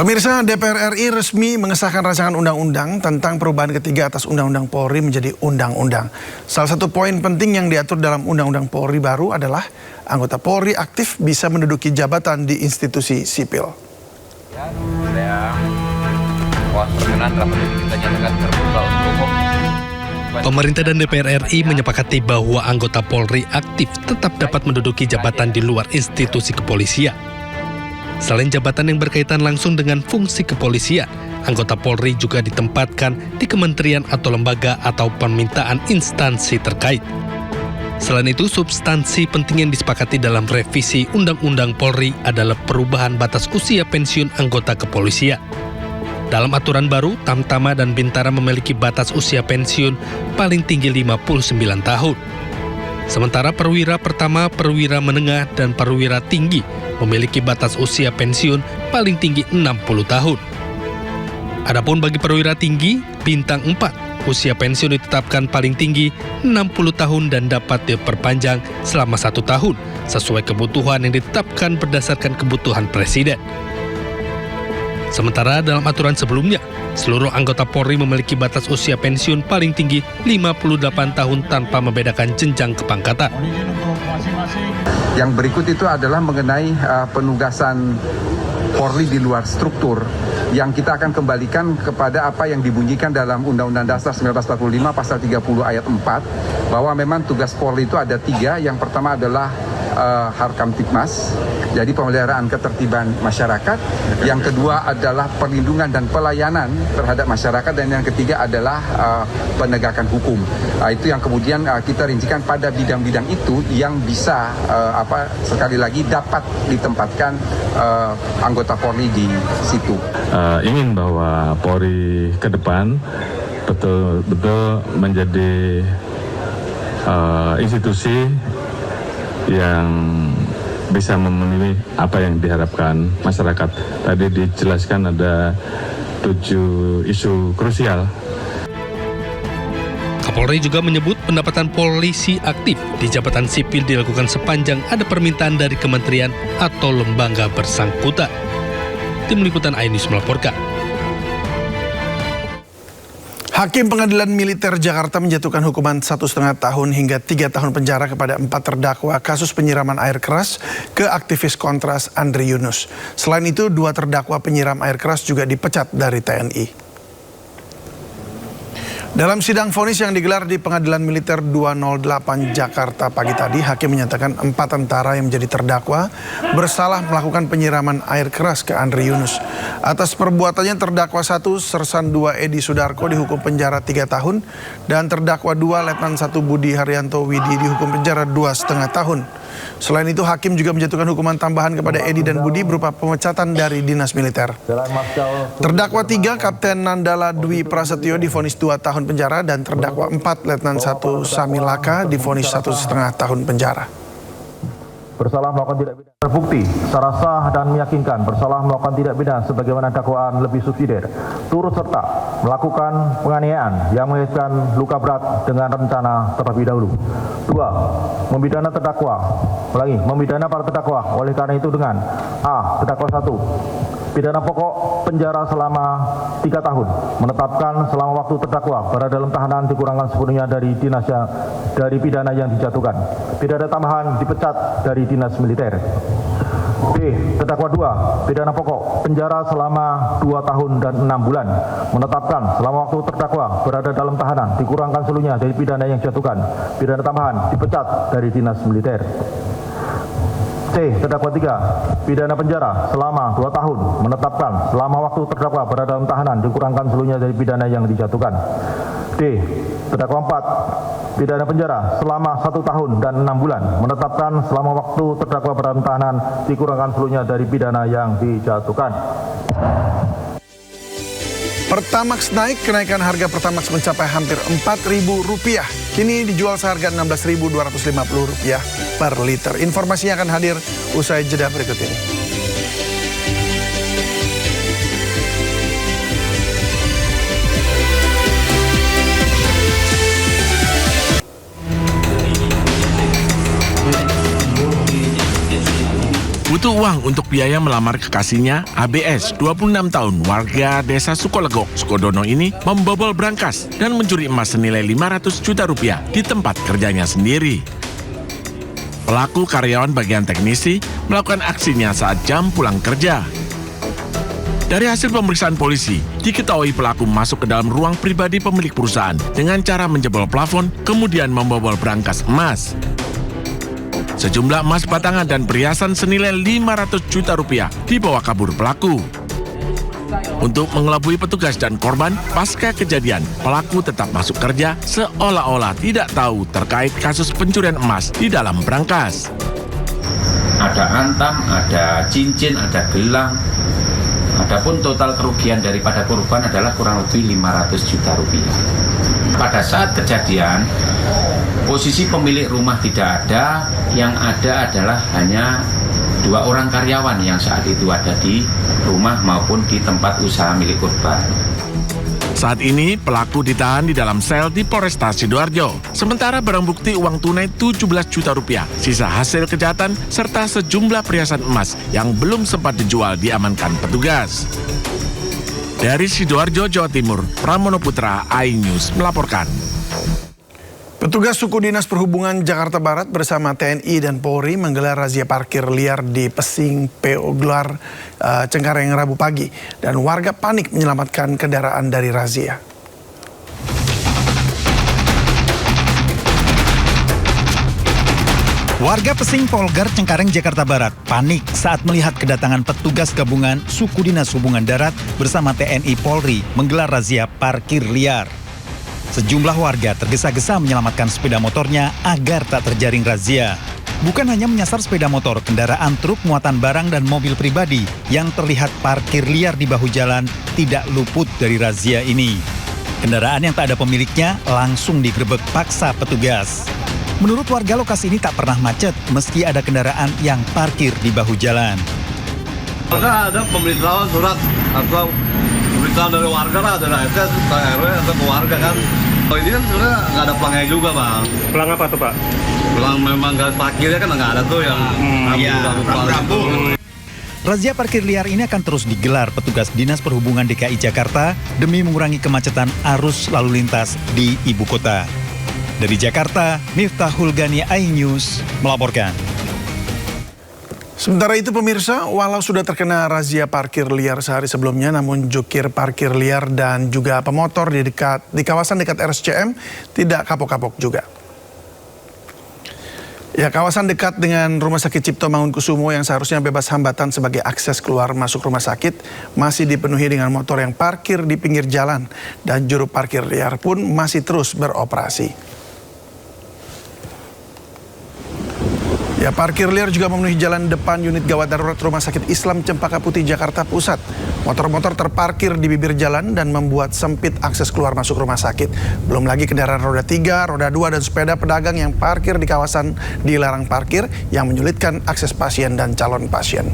Pemirsa, DPR RI resmi mengesahkan rancangan undang-undang tentang perubahan ketiga atas Undang-Undang Polri menjadi undang-undang. Salah satu poin penting yang diatur dalam Undang-Undang Polri baru adalah anggota Polri aktif bisa menduduki jabatan di institusi sipil. Pemerintah dan DPR RI menyepakati bahwa anggota Polri aktif tetap dapat menduduki jabatan di luar institusi kepolisian. Selain jabatan yang berkaitan langsung dengan fungsi kepolisian, anggota Polri juga ditempatkan di kementerian atau lembaga atau permintaan instansi terkait. Selain itu, substansi penting yang disepakati dalam revisi Undang-Undang Polri adalah perubahan batas usia pensiun anggota kepolisian. Dalam aturan baru, Tamtama dan Bintara memiliki batas usia pensiun paling tinggi 59 tahun. Sementara perwira pertama, perwira menengah, dan perwira tinggi memiliki batas usia pensiun paling tinggi 60 tahun. Adapun bagi perwira tinggi, bintang 4, usia pensiun ditetapkan paling tinggi 60 tahun dan dapat diperpanjang selama 1 tahun, sesuai kebutuhan yang ditetapkan berdasarkan kebutuhan Presiden. Sementara dalam aturan sebelumnya, seluruh anggota Polri memiliki batas usia pensiun paling tinggi 58 tahun tanpa membedakan jenjang kepangkatan. Yang berikut itu adalah mengenai penugasan Polri di luar struktur yang kita akan kembalikan kepada apa yang dibunyikan dalam Undang-Undang Dasar 1945 pasal 30 ayat 4 bahwa memang tugas Polri itu ada 3. Yang pertama adalah Harkamtipmas, jadi pemeliharaan ketertiban masyarakat. Yang kedua adalah perlindungan dan pelayanan terhadap masyarakat, dan yang ketiga adalah penegakan hukum. Itu yang kemudian kita rincikan pada bidang-bidang itu yang bisa sekali lagi dapat ditempatkan anggota Polri di situ. Ingin bahwa Polri ke depan betul-betul menjadi institusi yang bisa memenuhi apa yang diharapkan masyarakat. Tadi dijelaskan ada 7 isu krusial. Kapolri juga menyebut pendapatan polisi aktif di jabatan sipil dilakukan sepanjang ada permintaan dari kementerian atau lembaga bersangkutan. Tim Liputan iNews melaporkan. Hakim Pengadilan Militer Jakarta menjatuhkan hukuman 1,5 tahun hingga 3 tahun penjara kepada 4 terdakwa kasus penyiraman air keras ke aktivis Kontras Andri Yunus. Selain itu, 2 terdakwa penyiram air keras juga dipecat dari TNI. Dalam sidang vonis yang digelar di Pengadilan Militer 208 Jakarta pagi tadi, hakim menyatakan 4 tentara yang menjadi terdakwa bersalah melakukan penyiraman air keras ke Andri Yunus. Atas perbuatannya terdakwa 1 Sersan 2 Edi Sudarko dihukum penjara 3 tahun dan terdakwa 2 Letnan 1 Budi Haryanto Widi dihukum penjara 2,5 tahun. Selain itu, hakim juga menjatuhkan hukuman tambahan kepada Edi dan Budi berupa pemecatan dari dinas militer. Terdakwa 3 Kapten Nandala Dwi Prasetyo divonis 2 tahun penjara dan terdakwa 4 Letnan 1 Samilaka divonis 1,5 tahun penjara. Bersalah melakukan tindak pidana terbukti secara sah dan meyakinkan bersalah melakukan tindak pidana sebagaimana dakwaan lebih subsidiar, turut serta melakukan penganiayaan yang mengakibatkan luka berat dengan rencana terlebih dahulu. 2. Memidana para terdakwa oleh karena itu dengan A. Terdakwa 1, pidana pokok penjara selama 3 tahun, menetapkan selama waktu terdakwa berada dalam tahanan dikurangkan sepenuhnya dari pidana yang dijatuhkan. Pidana tambahan dipecat dari dinas militer. B. Terdakwa 2, pidana pokok penjara selama 2 tahun dan 6 bulan, menetapkan selama waktu terdakwa berada dalam tahanan dikurangkan seluruhnya dari pidana yang dijatuhkan. Pidana tambahan dipecat dari dinas militer. C. Terdakwa 3, pidana penjara selama 2 tahun, menetapkan selama waktu terdakwa berada dalam tahanan dikurangkan seluruhnya dari pidana yang dijatuhkan. D. Terdakwa 4, pidana penjara selama 1 tahun dan 6 bulan, menetapkan selama waktu terdakwa berada dalam tahanan dikurangkan seluruhnya dari pidana yang dijatuhkan. Pertamax naik, kenaikan harga Pertamax mencapai hampir Rp4.000. Kini dijual seharga Rp16.250 per liter. Informasinya akan hadir usai jeda berikut ini. butuh uang untuk biaya melamar kekasihnya, ABS, 26 tahun, warga desa Sukolegok, Sukodono ini membobol brankas dan mencuri emas senilai 500 juta rupiah di tempat kerjanya sendiri. Pelaku karyawan bagian teknisi melakukan aksinya saat jam pulang kerja. Dari hasil pemeriksaan polisi, diketahui pelaku masuk ke dalam ruang pribadi pemilik perusahaan dengan cara menjebol plafon, kemudian membobol brankas emas. Sejumlah emas batangan dan perhiasan senilai 500 juta rupiah dibawa kabur pelaku. Untuk mengelabui petugas dan korban, pasca kejadian, pelaku tetap masuk kerja seolah-olah tidak tahu terkait kasus pencurian emas di dalam brankas. Ada antam, ada cincin, ada gelang. Adapun total kerugian daripada korban adalah kurang lebih 500 juta rupiah. Pada saat kejadian, posisi pemilik rumah tidak ada, yang ada adalah hanya 2 orang karyawan yang saat itu ada di rumah maupun di tempat usaha milik korban. Saat ini, pelaku ditahan di dalam sel di Polresta Sidoarjo. Sementara barang bukti uang tunai 17 juta rupiah, sisa hasil kejahatan, serta sejumlah perhiasan emas yang belum sempat dijual diamankan petugas. Dari Sidoarjo, Jawa Timur, Pramono Putra, iNews melaporkan. Petugas Suku Dinas Perhubungan Jakarta Barat bersama TNI dan Polri menggelar razia parkir liar di Pesing PO Gelar Cengkareng Rabu pagi, dan warga panik menyelamatkan kendaraan dari razia. Warga Pesing Polgar Cengkareng Jakarta Barat panik saat melihat kedatangan petugas gabungan Suku Dinas Hubungan Darat bersama TNI Polri menggelar razia parkir liar. Sejumlah warga tergesa-gesa menyelamatkan sepeda motornya agar tak terjaring razia. Bukan hanya menyasar sepeda motor, kendaraan truk muatan barang dan mobil pribadi yang terlihat parkir liar di bahu jalan tidak luput dari razia ini. Kendaraan yang tak ada pemiliknya langsung digerebek paksa petugas. Menurut warga, lokasi ini tak pernah macet meski ada kendaraan yang parkir di bahu jalan. Ada pemberitahuan surat atau pemberitahuan dari warga lah, dari RT, RW atau ke warga kan. Oh, ini kan sebenarnya nggak ada pelangnya juga, Bang. Pelang apa tuh, Pak? Pelang memang garis parkirnya kan nggak ada tuh yang rambu-rambu. Razia parkir liar ini akan terus digelar petugas Dinas Perhubungan DKI Jakarta demi mengurangi kemacetan arus lalu lintas di ibu kota. Dari Jakarta, Miftahul Gani, iNews melaporkan. Sementara itu pemirsa, walau sudah terkena razia parkir liar sehari sebelumnya, namun jukir parkir liar dan juga pemotor di kawasan dekat RSCM tidak kapok-kapok juga. Ya, kawasan dekat dengan Rumah Sakit Cipto Mangunkusumo yang seharusnya bebas hambatan sebagai akses keluar masuk rumah sakit masih dipenuhi dengan motor yang parkir di pinggir jalan, dan juru parkir liar pun masih terus beroperasi. Ya, parkir liar juga memenuhi jalan depan unit gawat darurat Rumah Sakit Islam Cempaka Putih, Jakarta Pusat. Motor-motor terparkir di bibir jalan dan membuat sempit akses keluar masuk rumah sakit. Belum lagi kendaraan roda 3, roda 2, dan sepeda pedagang yang parkir di kawasan dilarang parkir yang menyulitkan akses pasien dan calon pasien.